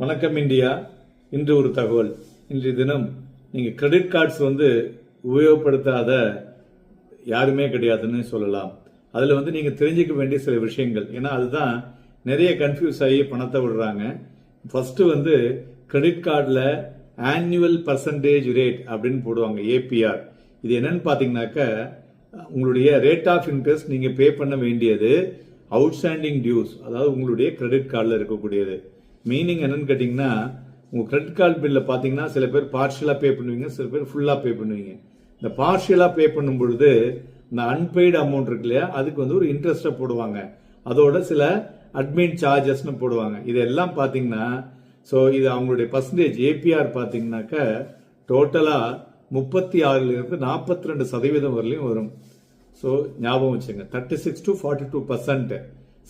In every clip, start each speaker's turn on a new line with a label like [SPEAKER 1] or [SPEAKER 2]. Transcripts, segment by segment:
[SPEAKER 1] வணக்கம் இந்தியா. இன்று ஒரு தகவல். இன்றைய தினம் நீங்கள் கிரெடிட் கார்ட்ஸ் உபயோகப்படுத்தாத யாருமே கிடையாதுன்னு சொல்லலாம். அதில் நீங்கள் தெரிஞ்சுக்க வேண்டிய சில விஷயங்கள், ஏன்னா அதுதான் நிறைய கன்ஃபியூஸ் ஆகி பணத்தை விடுறாங்க. ஃபர்ஸ்ட் கிரெடிட் கார்டில் ஆனுவல் பர்சன்டேஜ் ரேட் அப்படின்னு போடுவாங்க, ஏபிஆர். இது என்னன்னு பார்த்தீங்கன்னாக்க உங்களுடைய ரேட் ஆஃப் இன்ட்ரெஸ்ட் நீங்கள் பே பண்ண வேண்டியது அவுட்ஸ்டாண்டிங் டியூஸ், அதாவது உங்களுடைய கிரெடிட் கார்டில் இருக்கக்கூடியது. மீனிங் என்னன்னு கேட்டிங்கன்னா, உங்கள் கிரெடிட் கார்டு பில்லில் பார்த்தீங்கன்னா சில பேர் பார்ஷியலாக பே பண்ணுவீங்க, சில பேர் ஃபுல்லாக பே பண்ணுவீங்க. இந்த பார்ஷியலாக பே பண்ணும் பொழுது இந்த அன்பெய்டு அமௌண்ட் இருக்கு இல்லையா, அதுக்கு ஒரு இன்ட்ரெஸ்ட்டை போடுவாங்க, அதோட சில அட்மின் சார்ஜஸ்னு போடுவாங்க. இதெல்லாம் பார்த்தீங்கன்னா இது அவங்களுடைய பர்சன்டேஜ் ஏபிஆர் பார்த்தீங்கன்னாக்க டோட்டலாக 36% 42% வரலையும் வரும். ஞாபகம் வச்சுங்க, 36 to 42%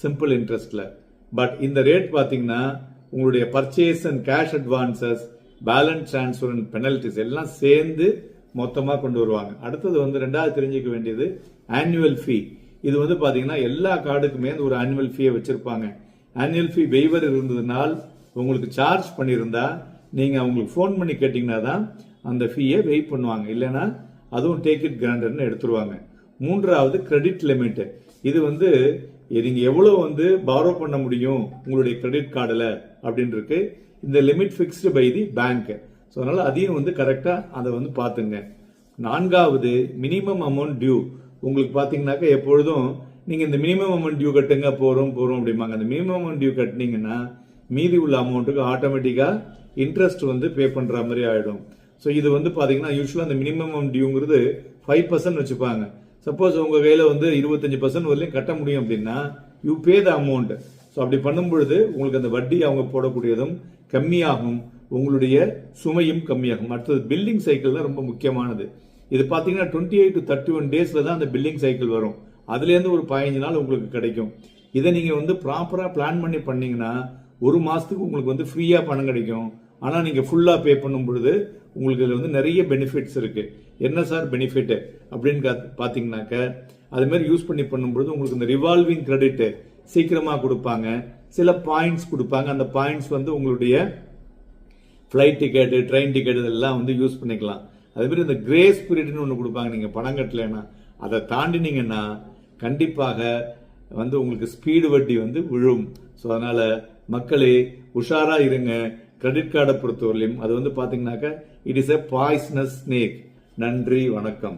[SPEAKER 1] சிம்பிள் இன்ட்ரெஸ்ட்ல. பட் இந்த ரேட் பார்த்தீங்கன்னா உங்களுடைய purchase and cash advances, balance transfer and penalties எல்லாம் சேர்ந்து மொத்தமாக கொண்டு வருவாங்க. அடுத்தது ரெண்டாவது தெரிஞ்சுக்க வேண்டியது ஆனுவல் ஃபீ. இது பார்த்தீங்கன்னா எல்லா கார்டுக்குமே ஒரு ஆனுவல் ஃபீயை வச்சிருப்பாங்க. ஆனுவல் ஃபீ வெய்வர் இருந்ததுனால் உங்களுக்கு சார்ஜ் பண்ணியிருந்தா நீங்கள் அவங்களுக்கு ஃபோன் பண்ணி கேட்டிங்கன்னா தான் அந்த ஃபீயை வெயிட் பண்ணுவாங்க, இல்லைன்னா அதுவும் டேக் இட் கிராண்டட்னு எடுத்துருவாங்க. மூன்றாவது கிரெடிட் லிமிட். இது நீங்க எவ்வளவு பாரோ பண்ண முடியும் உங்களுடைய கிரெடிட் கார்டுல அப்படின்னு இருக்கு. இந்த limit fixed by the bank. அதனால அதையும் கரெக்டா அதை பாத்துங்க. நான்காவது மினிமம் அமௌண்ட் டியூ. உங்களுக்கு பாத்தீங்கன்னாக்க எப்பொழுதும் நீங்க இந்த மினிமம் அமௌண்ட் டியூ கட்டுங்க, போறோம் அப்படிம்பாங்க. அந்த மினிமம் அமௌண்ட் டியூ கட்டினீங்கன்னா மீதி உள்ள அமௌண்ட்டுக்கு ஆட்டோமேட்டிக்கா இன்ட்ரெஸ்ட் பே பண்ற மாதிரி ஆயிடும். இது பாத்தீங்கன்னா யூஸ்வலா அந்த மினிமம் அமௌண்ட் டியூங்கிறது 5% வச்சுப்பாங்க. சப்போஸ் உங்க கையில 25% வரலையும் கட்ட முடியும் அப்படின்னா யூ பே த அமௌண்ட். அப்படி பண்ணும்பொழுது உங்களுக்கு அந்த வட்டி அவங்க போடக்கூடியதும் கம்மியாகும், உங்களுடைய சுமையும் கம்மியாகும். அடுத்தது பில்லிங் சைக்கிள் தான் ரொம்ப முக்கியமானது. இது பாத்தீங்கன்னா 28 to 31 டேஸ்ல தான் அந்த பில்லிங் சைக்கிள் வரும். அதுல இருந்து ஒரு 15 நாள் உங்களுக்கு கிடைக்கும். இதை நீங்க ப்ராப்பரா பிளான் பண்ணி பண்ணீங்கன்னா ஒரு மாசத்துக்கு உங்களுக்கு ஃப்ரீயா பணம் கிடைக்கும். ஆனா நீங்க ஃபுல்லா பே பண்ணும் பொழுது உங்களுக்கு இதுல நிறைய பெனிஃபிட்ஸ் இருக்கு. என்ன சார் பெனிஃபிட் அப்படின்னு பாத்தீங்கன்னாக்க, அது மாதிரி யூஸ் பண்ணி பண்ணும்பொழுது உங்களுக்கு இந்த ரிவால்விங் கிரெடிட் சீக்கிரமா கொடுப்பாங்க, சில பாயிண்ட்ஸ் கொடுப்பாங்க. அந்த பாயிண்ட்ஸ் உங்களுடைய ஃபிளைட் டிக்கெட், ட்ரெயின் டிக்கெட் இதெல்லாம் யூஸ் பண்ணிக்கலாம். அதே மாதிரி இந்த கிரேஸ் பீரியட்னு ஒன்று கொடுப்பாங்க. நீங்க பணம் கட்டலைன்னா அதை தாண்டினீங்கன்னா கண்டிப்பாக உங்களுக்கு ஸ்பீடு வட்டி விழும். அதனால மக்களே உஷாரா இருங்க. கிரெடிட் கார்டை பொறுத்தவரையிலும் அது பாத்தீங்கன்னாக்க it is a poisonous snake. நன்றி, வணக்கம்.